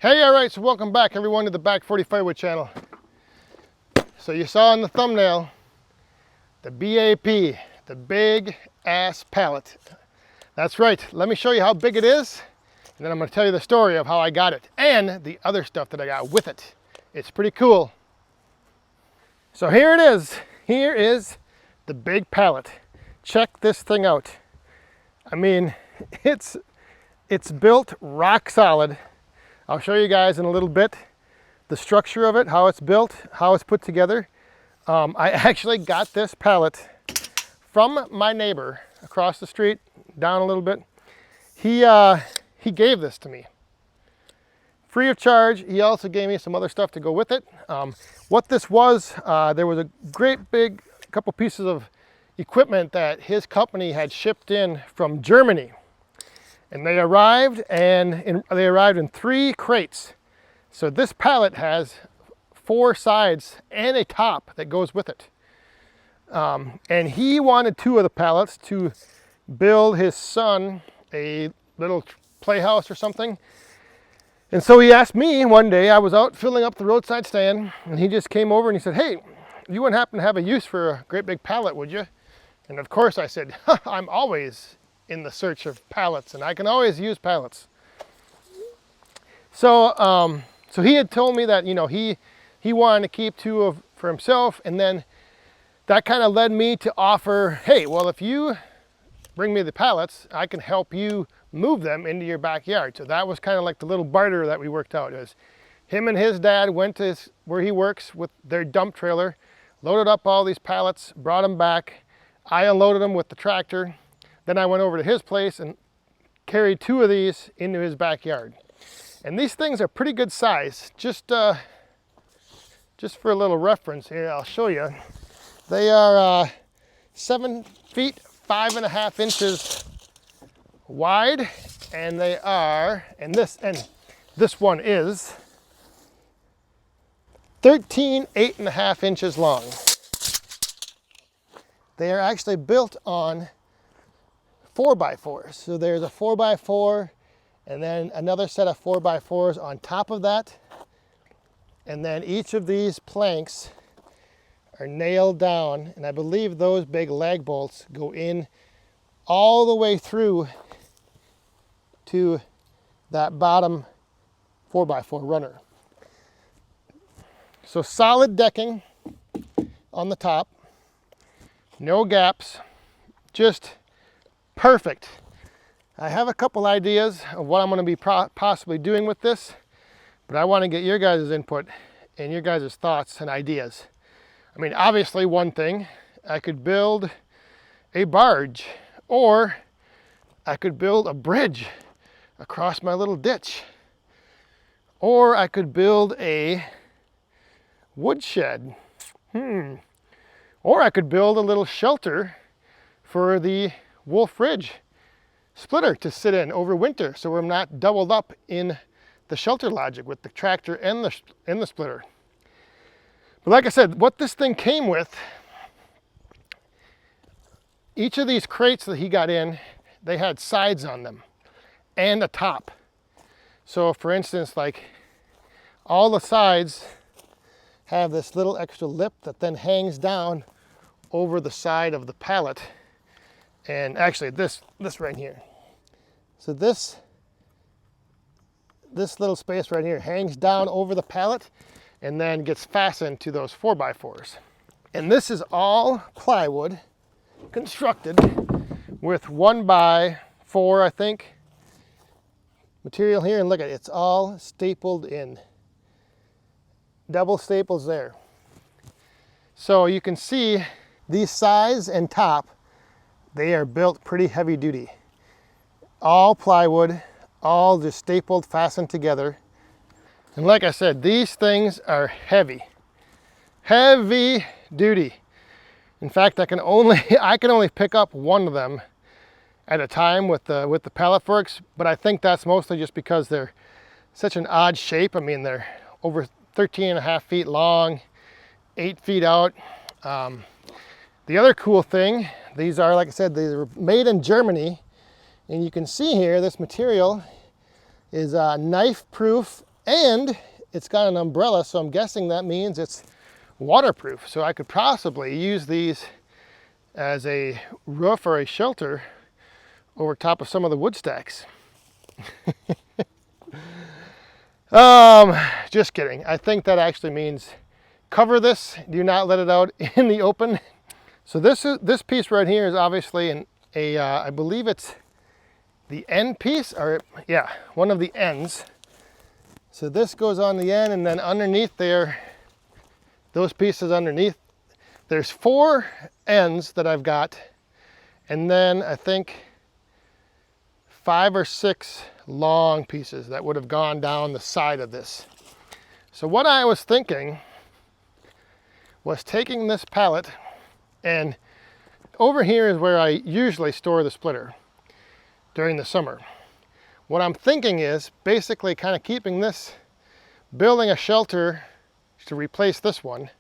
Hey, all right, so welcome back everyone to the Back 40 Firewood channel. So you saw in the thumbnail, the BAP, the big ass pallet. That's right, let me show you how big it is, and then I'm gonna tell you the story of how I got it and the other stuff that I got with it. It's pretty cool. So here it is. Here is the big pallet. Check this thing out. I mean, it's built rock solid. I'll show you guys in a little bit the structure of it, how it's built, how it's put together. I actually got this pallet from my neighbor across the street, down a little bit. He gave this to me free of charge. He also gave me some other stuff to go with it. What this was, there was a great big couple pieces of equipment that his company had shipped in from Germany. And they arrived, they arrived in 3 crates. So this pallet has 4 sides and a top that goes with it. And he wanted 2 of the pallets to build his son a little playhouse or something. And so he asked me one day, I was out filling up the roadside stand, and he just came over and he said, "Hey, you wouldn't happen to have a use for a great big pallet, would you?" And of course I said, "I'm always in the search of pallets, and I can always use pallets." So so he had told me that, you know, he wanted to keep 2 for himself, and then that kind of led me to offer, hey, well, if you bring me the pallets, I can help you move them into your backyard. So that was kind of like the little barter that we worked out. Is him and his dad went to where he works with their dump trailer, loaded up all these pallets, brought them back. I unloaded them with the tractor. Then I went over to his place and carried 2 of these into his backyard. And these things are pretty good size. Just for a little reference here, I'll show you. They are 7 feet 5.5 inches wide, and they are, and this one is 13 8.5 inches long. They are actually built on 4x4s. So there's a 4x4 and then another set of 4x4s on top of that. And then each of these planks are nailed down, and I believe those big lag bolts go in all the way through to that bottom 4x4 runner. So solid decking on the top, no gaps, just perfect. I have a couple ideas of what I'm going to be possibly doing with this, but I want to get your guys' input and your guys' thoughts and ideas. I mean, obviously one thing, I could build a barge, or I could build a bridge across my little ditch, or I could build a woodshed, or I could build a little shelter for the Wolf Ridge splitter to sit in over winter, so we're not doubled up in the shelter logic with the tractor and the splitter. But like I said, what this thing came with, each of these crates that he got in, they had sides on them and a top. So for instance, like all the sides have this little extra lip that then hangs down over the side of the pallet. And actually this right here. So this little space right here hangs down over the pallet and then gets fastened to those 4x4s. And this is all plywood constructed with 1x4, I think, material here. And look at it, it's all stapled in. Double staples there. So you can see these sides and top, they are built pretty heavy duty. All plywood, all just stapled, fastened together. And like I said, these things are heavy. Heavy duty. In fact, I can only pick up one of them at a time with the pallet forks, but I think that's mostly just because they're such an odd shape. I mean, they're over 13.5 feet long, 8 feet out. The other cool thing, these are, like I said, these are made in Germany, and you can see here this material is knife proof And it's got an umbrella, so I'm guessing that means it's waterproof. So I could possibly use these as a roof or a shelter over top of some of the wood stacks. Just kidding. I think that actually means cover this, do not let it out in the open. So this piece right here is obviously I believe it's the end piece, or yeah, one of the ends. So this goes on the end, and then underneath there, those pieces underneath, there's 4 ends that I've got, and then I think 5 or 6 long pieces that would have gone down the side of this. So what I was thinking was taking this pallet, and over here is where I usually store the splitter during the summer. What I'm thinking is basically kind of keeping this, building a shelter to replace this one,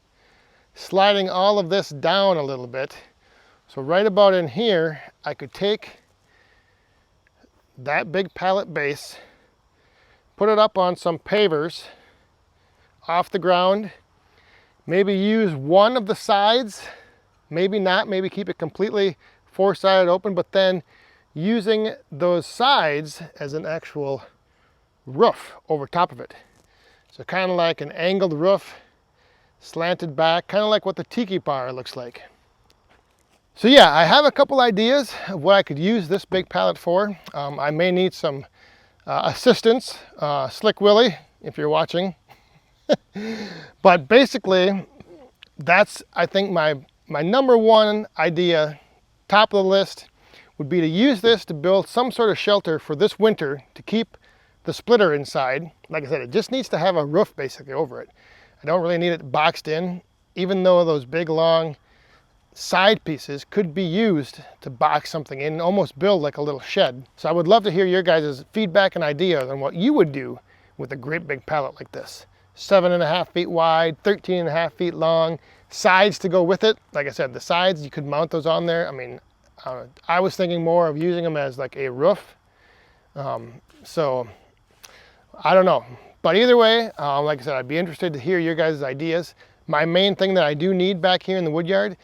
sliding all of this down a little bit. So right about in here, I could take that big pallet base, put it up on some pavers off the ground, maybe use one of the sides, maybe not, maybe keep it completely 4-sided open, but then using those sides as an actual roof over top of it. So kind of like an angled roof, slanted back, kind of like what the tiki bar looks like. So yeah, I have a couple ideas of what I could use this big pallet for. I may need some assistance, Slick Willie, if you're watching. But basically, that's, I think, my number one idea, top of the list, would be to use this to build some sort of shelter for this winter to keep the splitter inside. Like I said, it just needs to have a roof basically over it. I don't really need it boxed in, even though those big long side pieces could be used to box something in and almost build like a little shed. So I would love to hear your guys' feedback and ideas on what you would do with a great big pallet like this. 7.5 feet wide, 13.5 feet long, sides to go with it. Like I said, the sides, you could mount those on there. I mean, I was thinking more of using them as like a roof. So I don't know. But either way, like I said, I'd be interested to hear your guys' ideas. My main thing that I do need back here in the woodyard,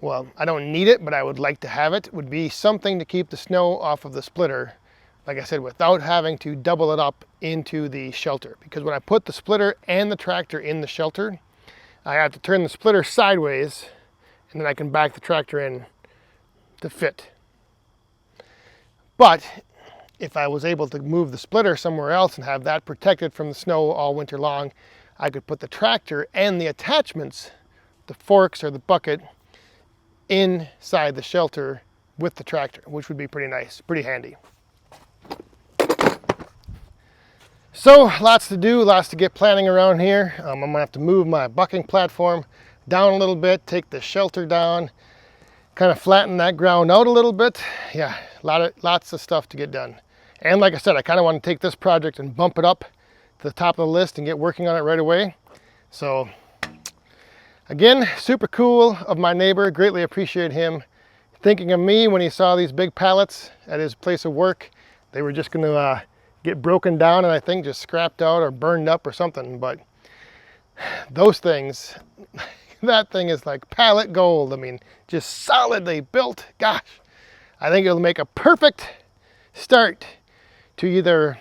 well, I don't need it, but I would like to have it, would be something to keep the snow off of the splitter, like I said, without having to double it up into the shelter. Because when I put the splitter and the tractor in the shelter, I have to turn the splitter sideways, and then I can back the tractor in to fit. But if I was able to move the splitter somewhere else and have that protected from the snow all winter long, I could put the tractor and the attachments, the forks or the bucket, inside the shelter with the tractor, which would be pretty nice, pretty handy. So lots to do, lots to get planning around here. I'm gonna have to move my bucking platform down a little bit, take the shelter down, kind of flatten that ground out a little bit. Yeah, lots of stuff to get done. And like I said, I kind of want to take this project and bump it up to the top of the list and get working on it right away. So again, super cool of my neighbor, greatly appreciate him thinking of me when he saw these big pallets at his place of work. They were just going to get broken down and I think just scrapped out or burned up or something. But those things, that thing is like pallet gold. I mean, just solidly built. Gosh, I think it'll make a perfect start to either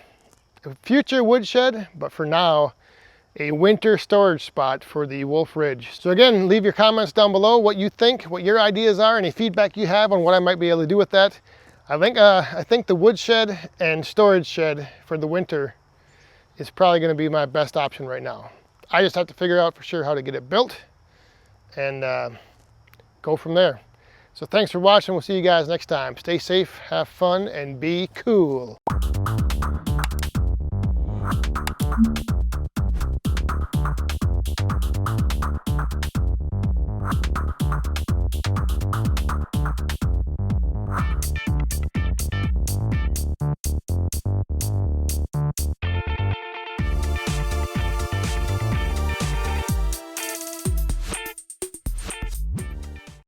a future woodshed, but for now, a winter storage spot for the Wolf Ridge. So again, leave your comments down below what you think, what your ideas are, any feedback you have on what I might be able to do with that. I think the woodshed and storage shed for the winter is probably going to be my best option right now. I just have to figure out for sure how to get it built and go from there. So thanks for watching. We'll see you guys next time. Stay safe, have fun, and be cool.